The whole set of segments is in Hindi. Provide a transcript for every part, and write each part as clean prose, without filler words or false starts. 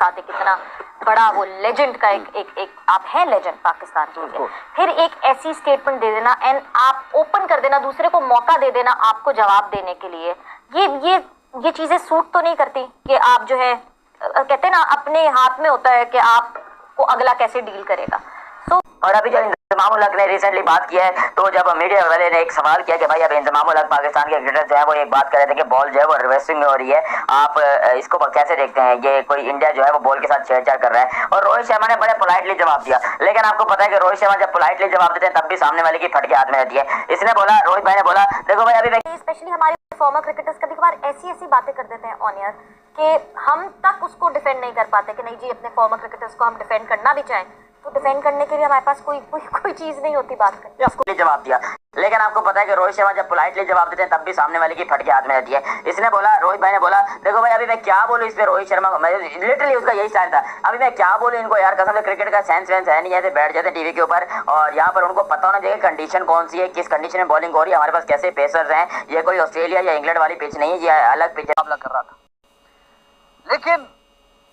साथ एक इतना बड़ा वो लेजेंड का एक आप हैं लेजेंड पाकिस्तान के लिए, फिर एक ऐसी स्टेटमेंट दे देना एंड आप ओपन कर देना, दूसरे को मौका दे देना आपको जवाब देने के लिए, ये चीजें सूट तो नहीं करती कि आप जो है कहते हैं ना अपने हाथ में होता है कि आपको अगला कैसे डील करेगा। और अभी जब इंजमामुल हक ने रिसेंटली बात किया है तो जब मीडिया वाले ने एक सवाल किया कि भाई अब इंजमामुल हक पाकिस्तान के क्रिकेटर जो है वो एक बात कर रहे थे कि बॉल जो है वो रिवर्सिंग में हो रही है, आप इसको कैसे देखते हैं, ये कोई इंडिया जो है वो बॉल के साथ छेड़छाड़ कर रहा है। और रोहित शर्मा ने बड़े पोलाइटली जवाब दिया, लेकिन आपको पता है कि रोहित शर्मा जब पोलाइटली जवाब देते हैं तब भी सामने वाले की फटके हाथ में रहती है। इसने बोला, रोहित भाई ने बोला, देखो भाई अभी स्पेशली हमारे फॉर्मर क्रिकेटर्स कभी कभार ऐसी बातें कर देते हैं ऑन एयर कि हम तक उसको डिफेंड नहीं कर पाते कि नहीं जी अपने फॉर्मर क्रिकेटर्स को हम डिफेंड करना भी चाहें तो डिफेंड करने के लिए हमारे पास कोई चीज नहीं होती बात करने। उसको जवाब दिया, लेकिन आपको पता है कि रोहित शर्मा जब पोलाइटली जवाब देते हैं तब भी सामने वाले की फटके हाथ में रहती है। इसने बोला, रोहित भाई ने बोला, देखो भाई अभी मैं क्या बोलूं इस पे रोहित शर्मा को, लिटरली उसका यही स्टाइल था, अभी मैं क्या बोलूं इनको यार, कसम से क्रिकेट का सेंस वेंस है नहीं, ऐसे बैठ जाते टीवी के ऊपर और यहाँ पर उनको पता होना चाहिए कंडीशन कौन सी है, किस कंडीशन में बॉलिंग हो रही है, हमारे पास कैसे पेसर्स हैं, ये कोई ऑस्ट्रेलिया या इंग्लैंड वाली पिच नहीं है, ये अलग पिच मुकाबला कर रहा था। लेकिन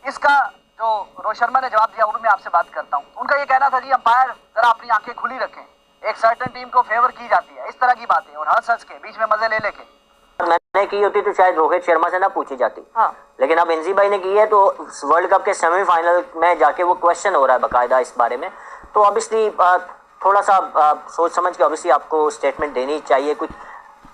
इसका जो रोहित शर्मा ने जवाब दिया वो मैं आपसे बात करता हूँ। उनका ये कहना था जी अंपायर जरा अपनी आंखें खुली रखें, एक सर्टेन टीम को फेवर की जाती है, इस तरह की बातें, और हंस के बीच में मजे ले लेके। मैंने की होती तो शायद रोहित शर्मा से ना पूछी जाती, हाँ। लेकिन अब इंजी भाई ने की है तो वर्ल्ड कप के सेमीफाइनल में जाके वो क्वेश्चन हो रहा है बाकायदा इस बारे में, तो ऑब्वियसली थोड़ा सा सोच समझ के ऑब्वियसली आपको स्टेटमेंट देनी चाहिए कुछ।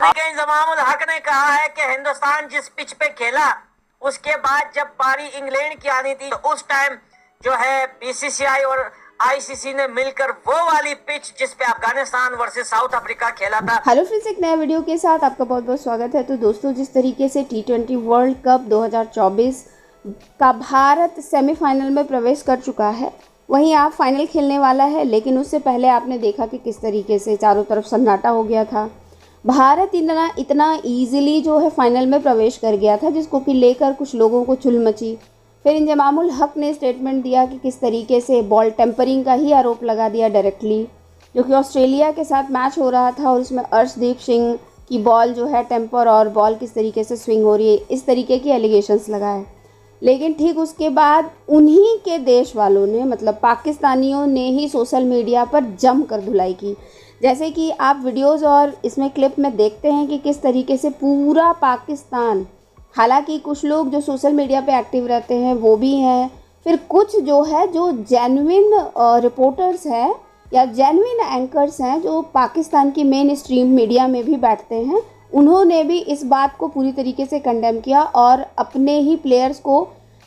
लेकिन इंजमामुल हक ने कहा है कि हिंदुस्तान जिस पिच पे खेला उसके बाद जब पारी इंग्लैंड की आनी थी तो उस टाइम जो है बीसीसीआई और आईसीसी ने मिलकर वो वाली पिच जिस पे अफगानिस्तान वर्सेस साउथ अफ्रीका खेला था। हेलो फ्रेंड्स, एक नया वीडियो के साथ आपका बहुत बहुत स्वागत है। तो दोस्तों, जिस तरीके से T20 वर्ल्ड कप 2024 का भारत सेमीफाइनल में प्रवेश कर चुका है, वहीं आप फाइनल खेलने वाला है, लेकिन उससे पहले आपने देखा कि किस तरीके से चारों तरफ सन्नाटा हो गया था। भारत इतना ईजिली जो है फाइनल में प्रवेश कर गया था, जिसको कि लेकर कुछ लोगों को चुल मची। फिर इंजमामुल हक ने स्टेटमेंट दिया कि किस तरीके से बॉल टेम्परिंग का ही आरोप लगा दिया डायरेक्टली, जो कि ऑस्ट्रेलिया के साथ मैच हो रहा था और उसमें अर्शदीप सिंह की बॉल जो है टेम्पर और बॉल किस तरीके से स्विंग हो रही है, इस तरीके की एलिगेशंस लगाए। लेकिन ठीक उसके बाद उन्हीं के देश वालों ने, मतलब पाकिस्तानियों ने ही सोशल मीडिया पर जम कर धुलाई की। जैसे कि आप वीडियोस और इसमें क्लिप में देखते हैं कि किस तरीके से पूरा पाकिस्तान, हालांकि कुछ लोग जो सोशल मीडिया पे एक्टिव रहते हैं वो भी हैं, फिर कुछ जो है जो जेन्युइन रिपोर्टर्स हैं या जेन्युइन एंकर्स हैं जो पाकिस्तान की मेन स्ट्रीम मीडिया में भी बैठते हैं, उन्होंने भी इस बात को पूरी तरीके से कंडेम किया और अपने ही प्लेयर्स को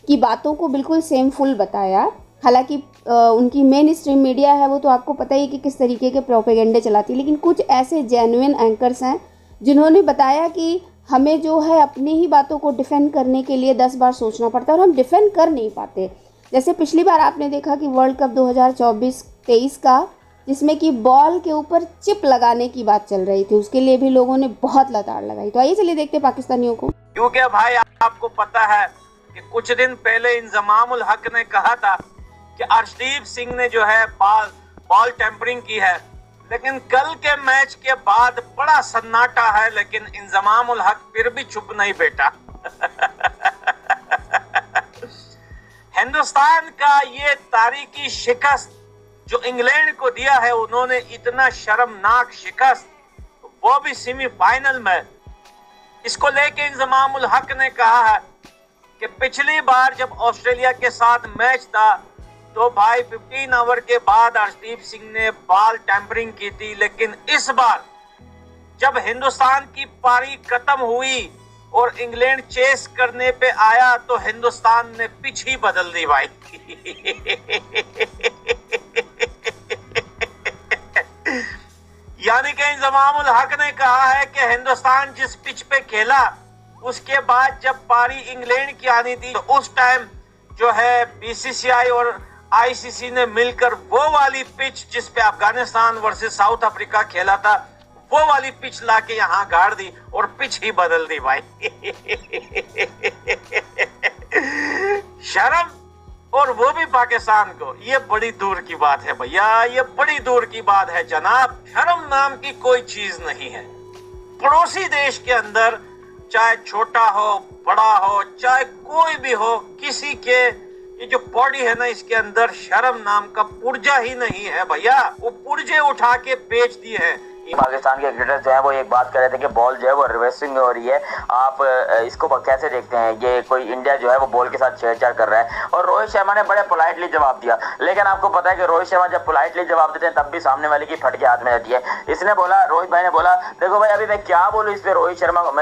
की बातों को बिल्कुल सेम फुल बताया। हालांकि उनकी मेन स्ट्रीम मीडिया है वो तो आपको पता ही कि किस तरीके के प्रोपेगेंडे चलाती है, लेकिन कुछ ऐसे जेन्युइन एंकर्स हैं जिन्होंने बताया कि हमें जो है अपनी ही बातों को डिफेंड करने के लिए 10 बार सोचना पड़ता है और हम डिफेंड कर नहीं पाते। जैसे पिछली बार आपने देखा कि वर्ल्ड कप 2024-23 का, जिसमें कि बॉल के ऊपर चिप लगाने की बात चल रही थी, उसके लिए भी लोगों ने बहुत लताड़ लगाई। तो आइए चलिए देखते हैं पाकिस्तानियों को। क्योंकि भाई आपको पता है कि कुछ दिन पहले इंजमामुल हक ने कहा था कि अर्शदीप सिंह ने जो है बॉल टेम्परिंग की है, लेकिन कल के मैच के बाद बड़ा सन्नाटा है, लेकिन इंजमामुल हक फिर भी चुप नहीं बैठा। हिंदुस्तान का ये तारीखी शिकस्त जो इंग्लैंड को दिया है, उन्होंने इतना शर्मनाक शिकस्त, वो भी सेमीफाइनल में, इसको लेके इंजमामुल हक ने कहा है कि पिछली बार जब ऑस्ट्रेलिया के साथ मैच था तो भाई 15 ओवर के बाद अर्शदीप सिंह ने बॉल टेम्परिंग की थी, लेकिन इस बार जब हिंदुस्तान की पारी खत्म हुई और इंग्लैंड चेस करने पे आया तो हिंदुस्तान ने पिच ही बदल दी भाई। यानी कि इंजमामुल हक ने कहा है कि हिंदुस्तान जिस पिच पे खेला उसके बाद जब पारी इंग्लैंड की आनी थी तो उस टाइम जो है बीसीसीआई और आईसीसी ने मिलकर वो वाली पिच जिस पे अफगानिस्तान वर्सेस साउथ अफ्रीका खेला था, वो वाली पिच लाके यहाँ गाड़ दी और पिच ही बदल दी भाई। शर्म, और वो भी पाकिस्तान को, ये बड़ी दूर की बात है भैया, ये बड़ी दूर की बात है जनाब। शर्म नाम की कोई चीज नहीं है। पड़ोसी देश के अंदर चाहे छोटा हो बड़ा हो, चाहे कोई भी हो, किसी के ये जो बॉडी है ना, इसके अंदर शर्म नाम का पुर्जा ही नहीं है भैया। वो पुर्जे उठा के बेच दिए हैं। पाकिस्तान के क्रिकेटर्स जो है वो एक बात कर रहे थे कि बॉल जो है वो रिवर्सिंग हो रही है, आप इसको कैसे देखते हैं? ये कोई इंडिया जो है वो बॉल के साथ छेड़छाड़ कर रहा है। और रोहित शर्मा ने बड़े पोलाइटली जवाब दिया, लेकिन आपको पता है कि रोहित शर्मा जब पोलाइटली जवाब देते हैं तब भी सामने वाले की फटके हाथ में रहती है। इसने बोला, रोहित भाई ने बोला, देखो भाई अभी मैं क्या बोलूँ इस पे रोहित शर्मा को,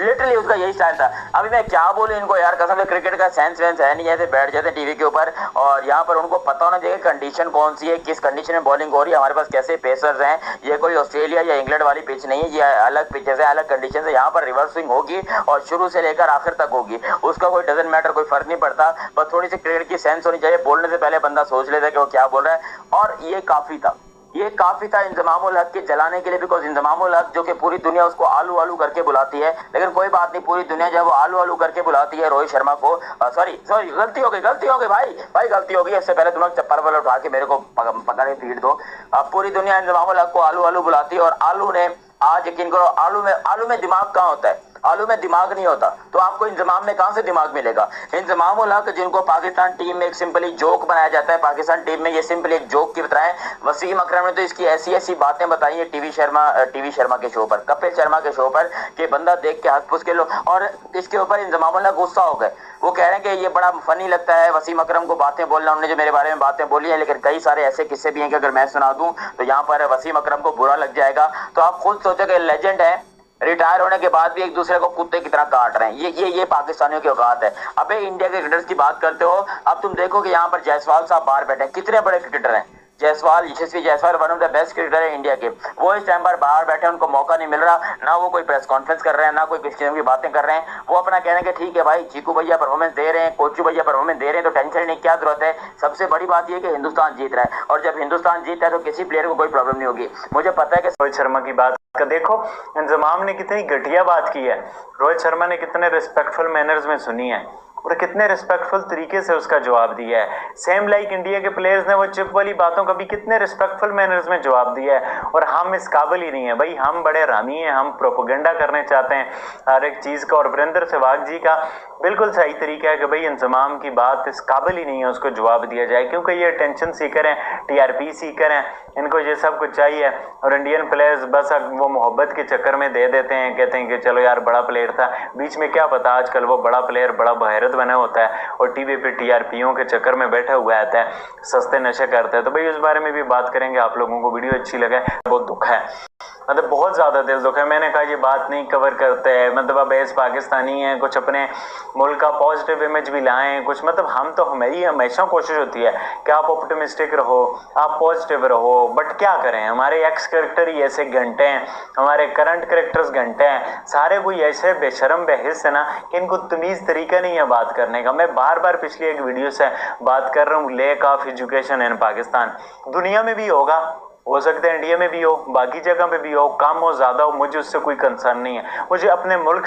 लिटरली उसका यही स्टाइल था, अभी मैं क्या बोलूँ इनको यार, कसम से क्रिकेट का सेंस वेंस है नहीं, ऐसे बैठ जाते टीवी के ऊपर और यहाँ पर उनको पता होना चाहिए कंडीशन कौन सी है, किस कंडीशन में बॉलिंग हो रही है, हमारे पास कैसे पेसर्स हैं, ये कोई ऑस्ट्रेलिया या इंग्लैंड वाली पिच नहीं है, ये अलग पिचेस है, अलग कंडीशन है, यहाँ पर रिवर्स स्विंग होगी और शुरू से लेकर आखिर तक होगी, उसका कोई डजंट मैटर, कोई फर्क नहीं पड़ता, बस थोड़ी सी क्रिकेट की सेंस होनी चाहिए, बोलने से पहले बंदा सोच लेता है कि वो क्या बोल रहा है। और ये काफी था इंजमामुल हक के जलाने के लिए, बिकॉज इंजमामुल हक जो कि पूरी दुनिया उसको आलू आलू करके बुलाती है, लेकिन कोई बात नहीं, पूरी दुनिया जब वो आलू आलू करके बुलाती है रोहित शर्मा को, सॉरी गलती हो गई भाई गलती हो गई, इससे पहले तुम लोग चप्पल वाले उठा के मेरे को पकड़े पीट दो। अब पूरी दुनिया इंजमामुल हक को आलू आलू बुलाती है और आलू ने आज यकीन करो, आलू में दिमाग कहाँ होता है? आलू में दिमाग नहीं होता, तो आपको इंजमाम में कहां से दिमाग मिलेगा? इंजमामुल हक जिनको पाकिस्तान टीम में एक सिंपली जोक बनाया जाता है, पाकिस्तान टीम में ये सिंपली एक जोक की तरह है। वसीम अकरम ने तो इसकी ऐसी बातें बताई है टीवी शर्मा के शो पर, कपिल शर्मा के शो पर, कि बंदा देख के हंस फुस के लो, और इसके ऊपर इंजमामुल हक गुस्सा हो गए। वो कह रहे हैं कि ये बड़ा फनी लगता है वसीम अकरम को बातें बोलना, उन्होंने जो मेरे बारे में बातें बोली है, लेकिन कई सारे ऐसे किस्से भी हैं कि अगर मैं सुना दूं तो यहाँ पर वसीम अकरम को बुरा लग जाएगा। तो आप खुद सोचो कि लेजेंड है, रिटायर होने के बाद भी एक दूसरे को कुत्ते की तरह काट रहे हैं, ये पाकिस्तानियों की औकात है। अबे इंडिया के क्रिकेटर्स की बात करते हो, अब तुम देखो कि यहाँ पर जायसवाल साहब बाहर बैठे हैं, कितने बड़े क्रिकेटर हैं Yashasvi Jaiswal, one of the best cricketer है इंडिया के, वो इस टाइम पर बाहर बैठे हैं, उनको मौका नहीं मिल रहा, ना वो कोई प्रेस कॉन्फ्रेंस कर रहे हैं, ना कोई किसी किस्म की बातें कर रहे हैं, वो अपना कहने के ठीक है भाई चीकू भैया परफॉर्मेंस दे रहे हैं, कोचू भैया परफॉर्मेंस दे रहे हैं, तो टेंशन नहीं, क्या जरूरत है। सबसे बड़ी बात यह कि हिंदुस्तान जीत रहा है, और जब हिंदुस्तान जीतता है तो किसी प्लेयर को कोई प्रॉब्लम नहीं होगी। मुझे पता है कि रोहित शर्मा की बात का देखो, इंजमाम ने कितनी घटिया बात की है, रोहित शर्मा ने कितने रिस्पेक्टफुल मैनर्स में सुनी है और कितने रिस्पेक्टफुल तरीके से उसका जवाब दिया है। सेम लाइक इंडिया के प्लेयर्स ने वो चिप वाली बातों का भी कितने रिस्पेक्टफुल मैनर्स में जवाब दिया है, और हम इस काबिल ही नहीं है भाई, हम बड़े रामी हैं, हम प्रोपोगेंडा करने चाहते हैं हर एक चीज़ का। और वीरेंद्र सहवाग जी का बिल्कुल सही तरीका है कि भाई इंजमाम की बात इस काबिल ही नहीं है उसको जवाब दिया जाए, क्योंकि ये टेंशन सीकर हैं, TRP सीकर हैं, इनको ये सब कुछ चाहिए। और इंडियन प्लेयर्स बस वो मोहब्बत के चक्कर में दे देते हैं, कहते हैं कि चलो यार बड़ा प्लेयर था, बीच में क्या पता आजकल वो बड़ा प्लेयर बड़ा बहरत बना होता है और टीवी पे TRPओं के चक्कर में बैठा हुआ आता है, सस्ते नशे करता है। तो भाई उस बारे में भी बात करेंगे। आप लोगों को वीडियो अच्छी लगे, बहुत दुख है, मतलब बहुत ज़्यादा दिल दुख है। मैंने कहा ये बात नहीं कवर करते हैं, मतलब अब एज पाकिस्तानी हैं, कुछ अपने मुल्क का पॉजिटिव इमेज भी लाएं कुछ, मतलब हम तो हमारी हमेशा कोशिश होती है कि आप ऑप्टिमिस्टिक रहो, आप पॉजिटिव रहो, बट क्या करें, हमारे एक्स कैरेक्टर ही ऐसे घंटे हैं, हमारे करंट कैरेक्टर्स घंटे हैं, सारे कोई ऐसे बेशरम बेहिस है ना कि इनको तमीज़ तरीका नहीं है बात करने का। मैं बार बार पिछली एक वीडियो से बात कर रहा हूँ, lack of education in Pakistan, दुनिया में भी होगा, हो सकता है इंडिया में भी हो, बाकी जगह पे भी हो, कम हो ज़्यादा हो, मुझे उससे कोई कंसर्न नहीं है। मुझे अपने मुल्क